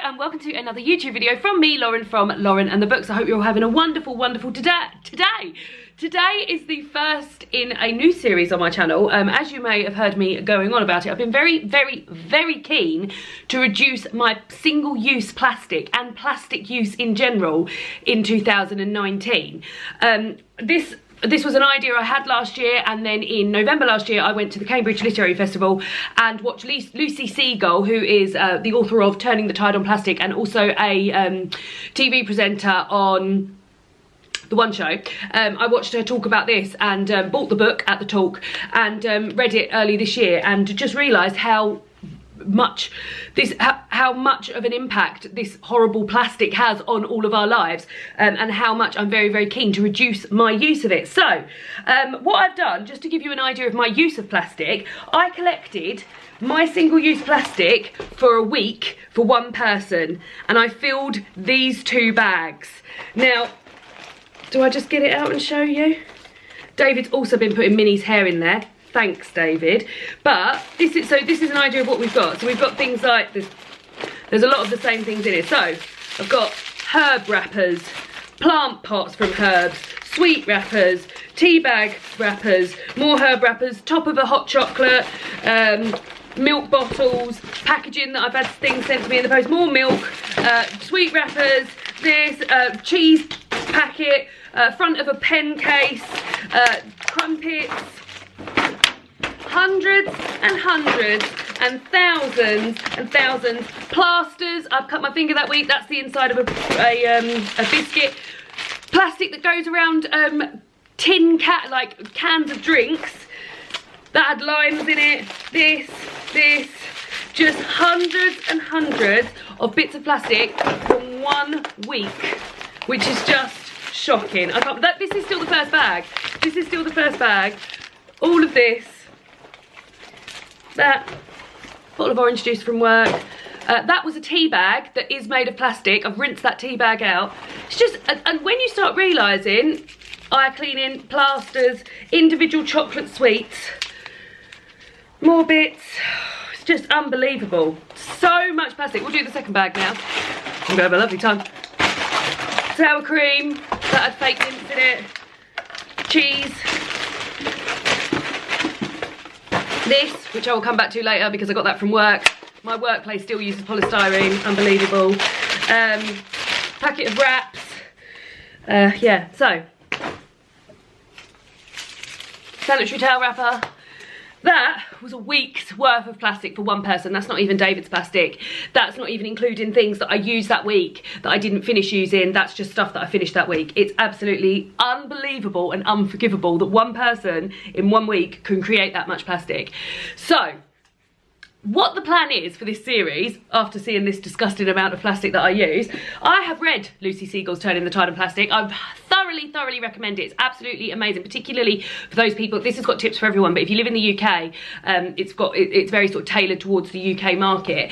and welcome to another YouTube video from me, Lauren, from Lauren and the Books. I hope you're all having a wonderful, wonderful today. Today is the first in a new series on my channel. As you may have heard me going on about it, I've been very keen to reduce my single-use plastic and plastic use in general in 2019. This was an idea I had last year, and then in November last year I went to the Cambridge Literary Festival and watched Lucy Seagull, who is the author of Turning the Tide on Plastic and also a TV presenter on The One Show. I watched her talk about this and bought the book at the talk and read it early this year, and just realised how much of an impact this horrible plastic has on all of our lives, and how much I'm very keen to reduce my use of it. So what I've done, just to give you an idea of my use of plastic, I collected my single-use plastic for a week for one person, and I filled these 2 bags. Now, do I just get it out and show you? David's also been putting Minnie's hair in there. Thanks, David. But this is an idea of what we've got. So we've got things like this. There's a lot of the same things in it. So I've got herb wrappers, plant pots from herbs, sweet wrappers, tea bag wrappers, more herb wrappers, top of a hot chocolate, milk bottles, packaging that I've had things sent to me in the post, more milk, sweet wrappers, this cheese packet, front of a pen case, crumpets, hundreds and hundreds and thousands plasters. I've cut my finger that week. That's the inside of a biscuit. Plastic that goes around like cans of drinks that had limes in it. This, just hundreds and hundreds of bits of plastic from 1 week, which is just shocking. I can't. This is still the first bag. This is still the first bag. All of this. That bottle of orange juice from work. That was a tea bag that is made of plastic. I've rinsed that tea bag out. It's just, and when you start realising, eye cleaning, plasters, individual chocolate sweets, more bits, it's just unbelievable. So much plastic. We'll do the second bag now. I'm gonna have a lovely time. Sour cream that had fake mints in it, cheese. This, which I will come back to later because I got that from work. My workplace still uses polystyrene, unbelievable. Packet of wraps. Yeah, so. Sanitary towel wrapper. That was a week's worth of plastic for one person. That's not even David's plastic. That's not even including things that I used that week that I didn't finish using. That's just stuff that I finished that week. It's absolutely unbelievable and unforgivable that one person in 1 week can create that much plastic. So, what the plan is for this series, after seeing this disgusting amount of plastic that I use, I have read Lucy Seagull's Turning the Tide on Plastic. I've thoroughly recommend it. It's absolutely amazing, particularly for those people. This has got tips for everyone, but if you live in the UK, it's very sort of tailored towards the UK market.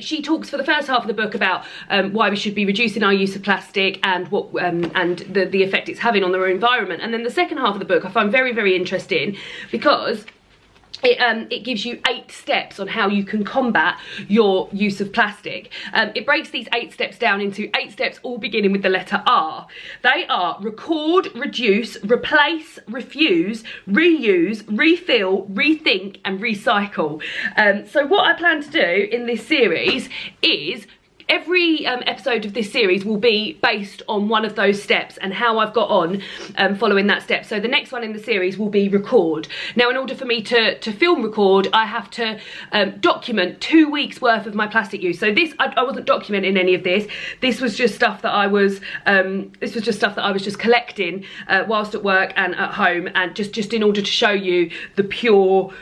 She talks for the first half of the book about why we should be reducing our use of plastic and what and the effect it's having on the environment. And then the second half of the book I find very interesting because it gives you 8 steps on how you can combat your use of plastic. It breaks these 8 steps down into 8 steps, all beginning with the letter R. They are record, reduce, replace, refuse, reuse, refill, rethink and recycle. So what I plan to do in this series is every episode of this series will be based on one of those steps and how I've got on following that step. So the next one in the series will be record. Now, in order for me to film record, I have to document 2 weeks worth of my plastic use. So this, I wasn't documenting any of this. This was just stuff that I was just collecting whilst at work and at home, and just in order to show you the pure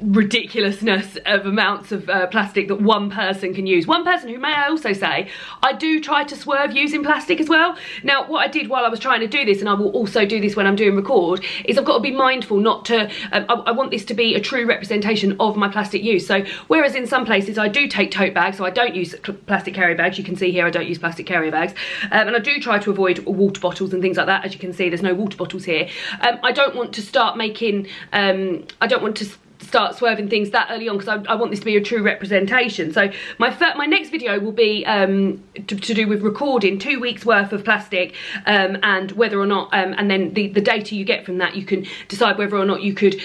ridiculousness of amounts of plastic that one person can use. One person who, may I also say, I do try to swerve using plastic as well. Now, what I did while I was trying to do this, and I will also do this when I'm doing record, is I've got to be mindful not to, I want this to be a true representation of my plastic use. So whereas in some places I do take tote bags, so I don't use plastic carrier bags, you can see here I don't use plastic carrier bags, and I do try to avoid water bottles and things like that. As you can see, there's no water bottles here. I don't want to start making, I don't want to start swerving things that early on, because I want this to be a true representation. So my next video will be to do with recording 2 weeks worth of plastic, and whether or not and then the data you get from that, you can decide whether or not you could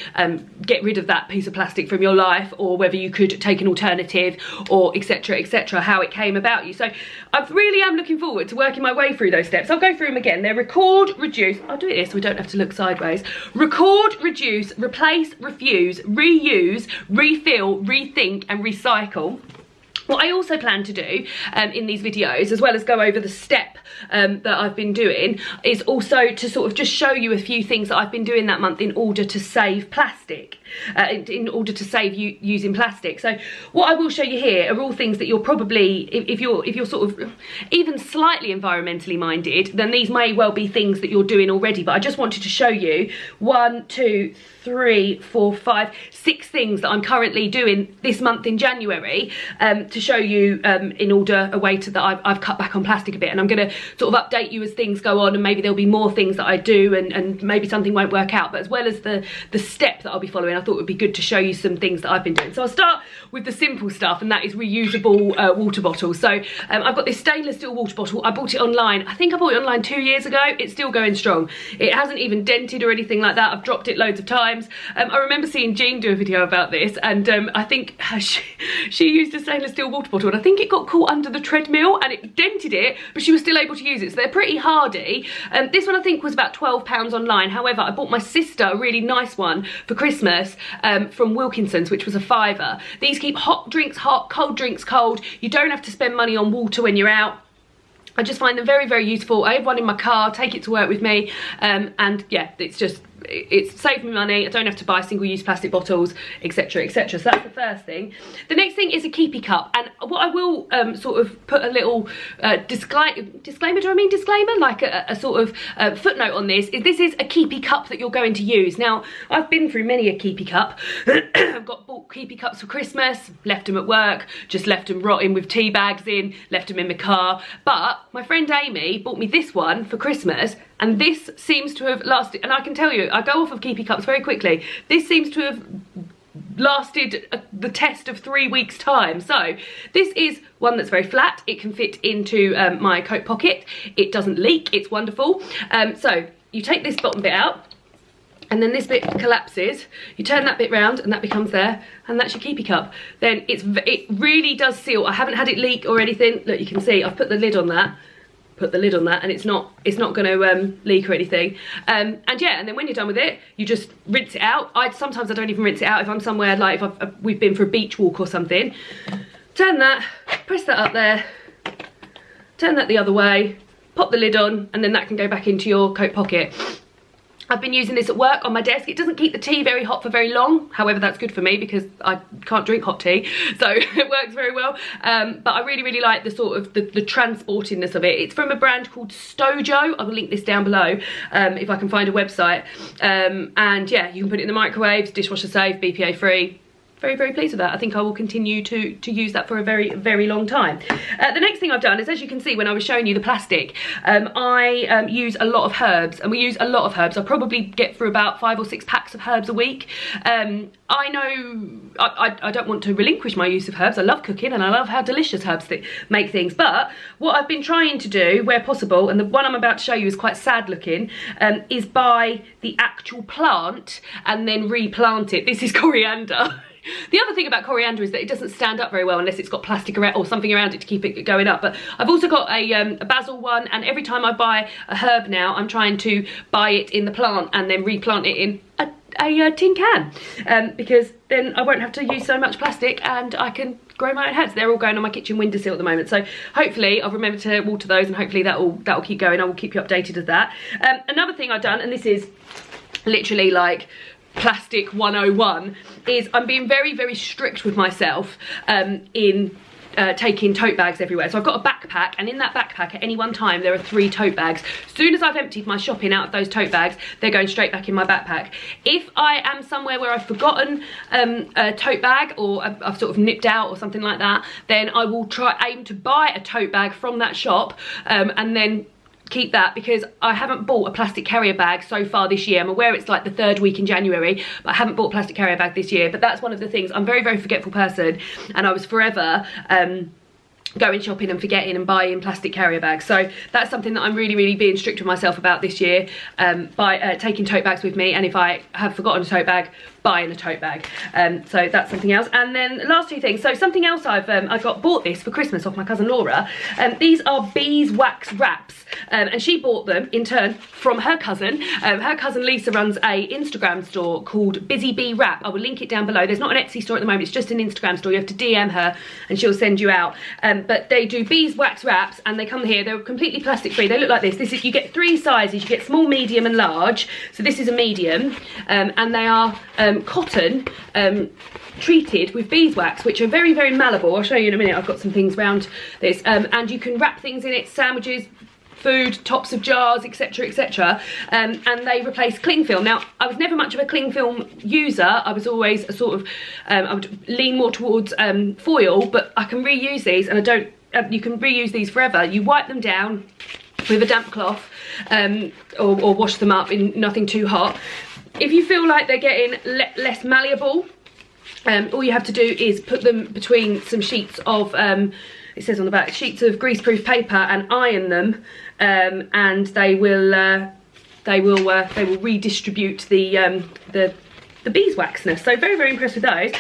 get rid of that piece of plastic from your life, or whether you could take an alternative, or etc, etc, how it came about you. So I really am looking forward to working my way through those steps. I'll go through them again. They're record, reduce, I'll do it here so we don't have to look sideways. Record, reduce, replace, refuse, reuse, refill, rethink and recycle. What I also plan to do in these videos, as well as go over the step that I've been doing, is also to sort of just show you a few things that I've been doing that month in order to save plastic, in order to save using plastic. So what I will show you here are all things that you're probably, if you're sort of even slightly environmentally minded, then these may well be things that you're doing already. But I just wanted to show you 1, 2, 3, 4, 5, 6 things that I'm currently doing this month in January, to show you in order a way to that I've cut back on plastic a bit. And I'm going to sort of update you as things go on, and maybe there'll be more things that I do, and maybe something won't work out. But as well as the step that I'll be following, I thought it would be good to show you some things that I've been doing. So I'll start with the simple stuff, and that is reusable water bottles. So I've got this stainless steel water bottle. I bought it online. I think I bought it online 2 years ago. It's still going strong. It hasn't even dented or anything like that. I've dropped it loads of times. I remember seeing Jean do a video about this, and I think she used a stainless steel water bottle, and I think it got caught under the treadmill and it dented it, but she was still able to use it. So they're pretty hardy. This one I think was about £12 online. However, I bought my sister a really nice one for Christmas from Wilkinson's, which was a £5. These keep hot drinks hot, cold drinks cold. You don't have to spend money on water when you're out. I just find them very, very useful. I have one in my car, take it to work with me, and yeah, it's saved me money. I don't have to buy single-use plastic bottles, etc, etc. So that's the first thing. The next thing is a keepy cup, and what I will sort of put a little disclaimer, do I mean disclaimer? Like a sort of footnote on this, is a keepy cup that you're going to use. Now, I've been through many a keepy cup. I've bought keepy cups for Christmas, left them at work, just left them rotting with tea bags in, left them in my car. But my friend Amy bought me this one for Christmas, and this seems to have lasted, and I can tell you, I go off of keepy cups very quickly. This seems to have lasted the test of 3 weeks time. So this is one that's very flat. It can fit into my coat pocket. It doesn't leak. It's wonderful. So you take this bottom bit out, and then this bit collapses. You turn that bit round, and that becomes there, and that's your keepy cup. Then it really does seal. I haven't had it leak or anything. Look, you can see I've put the lid on that. And it's not going to leak or anything. And yeah, and then when you're done with it, you just rinse it out. Sometimes I don't even rinse it out if I'm somewhere, like if we've been for a beach walk or something. Turn that, press that up there, turn that the other way, pop the lid on, and then that can go back into your coat pocket. I've been using this at work on my desk. It doesn't keep the tea very hot for very long. However, that's good for me because I can't drink hot tea. So it works very well. But I really, really like the sort of the transportingness of it. It's from a brand called Stojo. I will link this down below if I can find a website. And yeah, you can put it in the microwaves, dishwasher safe, BPA free. Very, very pleased with that. I think I will continue to use that for a very, very long time. The next thing I've done is, as you can see when I was showing you the plastic, I use a lot of herbs, and we use a lot of herbs. I probably get through about 5 or 6 packs of herbs a week. I know I don't want to relinquish my use of herbs. I love cooking and I love how delicious herbs make things. But what I've been trying to do, where possible, and the one I'm about to show you is quite sad looking, is buy the actual plant and then replant it. This is coriander. The other thing about coriander is that it doesn't stand up very well unless it's got plastic around or something around it to keep it going up. But I've also got a basil one, and every time I buy a herb now, I'm trying to buy it in the plant and then replant it in a tin can, because then I won't have to use so much plastic and I can grow my own herbs. They're all going on my kitchen windowsill at the moment, so hopefully I'll remember to water those, and hopefully that will keep going. I will keep you updated with that. Another thing I've done, and this is literally like plastic 101, is I'm being very, very strict with myself in taking tote bags everywhere. So I've got a backpack, and in that backpack at any one time there are 3 tote bags. As soon as I've emptied my shopping out of those tote bags, they're going straight back in my backpack. If I am somewhere where I've forgotten a tote bag, or I've sort of nipped out or something like that, then I will aim to buy a tote bag from that shop, and then keep that because I haven't bought a plastic carrier bag so far this year. I'm aware it's like the 3rd week in January, but I haven't bought a plastic carrier bag this year. But that's one of the things. I'm a very, very forgetful person, and I was forever going shopping and forgetting and buying plastic carrier bags. So that's something that I'm really, really being strict with myself about this year, by taking tote bags with me, and if I have forgotten a tote bag, buying a tote bag. So that's something else. And then the last 2 things. So something else I bought this for Christmas off my cousin Laura. These are Beeswax Wraps, and she bought them in turn from her cousin. Her cousin Lisa runs a Instagram store called Busy Bee Wrap. I will link it down below. There's not an Etsy store at the moment, it's just an Instagram store. You have to DM her and she'll send you out. But they do beeswax wraps, and they come here. They're completely plastic free. They look like this. You get 3 sizes. You get small, medium and large. So this is a medium, and they are cotton treated with beeswax, which are very, very malleable. I'll show you in a minute. I've got some things around this, and you can wrap things in it, sandwiches, food, tops of jars, etc, etc, and they replace cling film. Now, I was never much of a cling film user. I was always a sort of I would lean more towards foil, but I can reuse these, and you can reuse these forever. You wipe them down with a damp cloth, or wash them up in nothing too hot. If you feel like they're getting less malleable, all you have to do is put them between some sheets of it says on the back, sheets of greaseproof paper, and iron them, and they will redistribute the beeswaxness. So very, very impressed with those.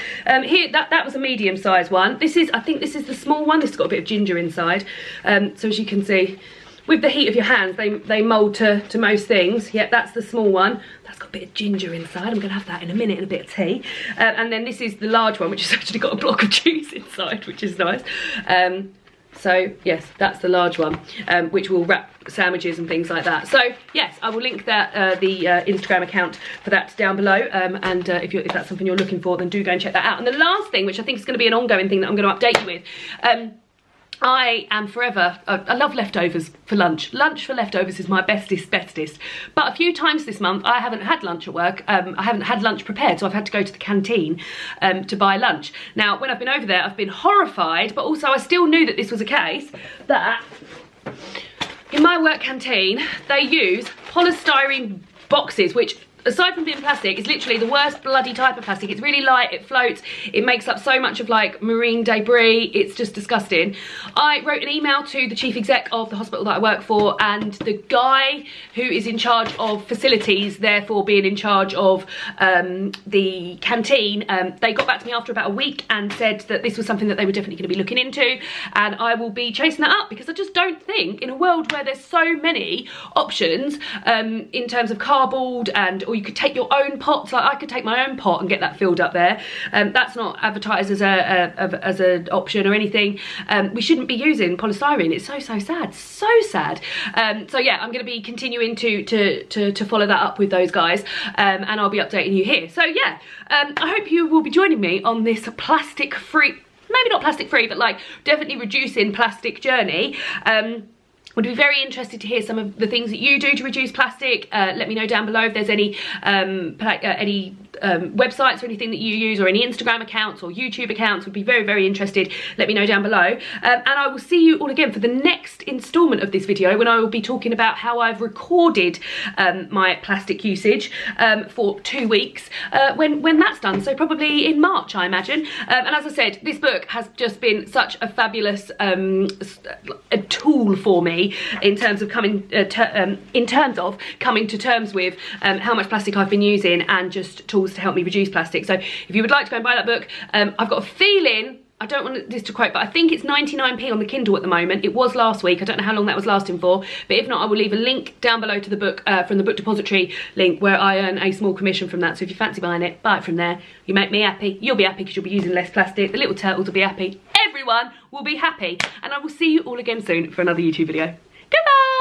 Here, that was a medium size one. I think this is the small one. This has got a bit of ginger inside. So as you can see, with the heat of your hands, they mould to most things. Yep, that's the small one. That's got a bit of ginger inside. I'm going to have that in a minute and a bit of tea. And then this is the large one, which has actually got a block of cheese inside, which is nice. So yes, that's the large one, which will wrap sandwiches and things like that. So yes, I will link that the Instagram account for that down below, and if that's something you're looking for, then do go and check that out. And the last thing, which I think is going to be an ongoing thing that I'm going to update you with, I am forever, I love leftovers for lunch. Lunch for leftovers is my bestest. But a few times this month, I haven't had lunch at work. I haven't had lunch prepared, so I've had to go to the canteen to buy lunch. Now, when I've been over there, I've been horrified, but also I still knew that this was a case, that in my work canteen, they use polystyrene boxes, which, aside from being plastic, it's literally the worst bloody type of plastic. It's really light, it floats, it makes up so much of like marine debris, it's just disgusting. I wrote an email to the chief exec of the hospital that I work for, and the guy who is in charge of facilities, therefore being in charge of the canteen, they got back to me after about a week and said that this was something that they were definitely going to be looking into, and I will be chasing that up, because I just don't think, in a world where there's so many options in terms of cardboard, or you could take your own pots, like I could take my own pot and get that filled up there. That's not advertised as an option or anything. We shouldn't be using polystyrene. It's so sad, so sad. So yeah, I'm going to be continuing to follow that up with those guys, and I'll be updating you here. So yeah, I hope you will be joining me on this plastic free, maybe not plastic free, but like definitely reducing plastic journey. Would be very interested to hear some of the things that you do to reduce plastic. Let me know down below if there's any websites or anything that you use, or any Instagram accounts or YouTube accounts. Would be very, very interested. Let me know down below. And I will see you all again for the next instalment of this video, when I will be talking about how I've recorded my plastic usage for 2 weeks, when that's done. So probably in March, I imagine. And as I said, this book has just been such a fabulous a tool for me in terms of coming to terms with how much plastic I've been using, and just tools to help me reduce plastic. So if you would like to go and buy that book, I've got a feeling, I don't want this to quote, but I think it's 99p on the Kindle at the moment. It was last week. I don't know how long that was lasting for, but if not, I will leave a link down below to the book from the book depository link, where I earn a small commission from that. So if you fancy buying it, buy it from there. You make me happy, you'll be happy, because you'll be using less plastic. The little turtles will be happy. Everyone will be happy. And I will see you all again soon for another YouTube video. Goodbye!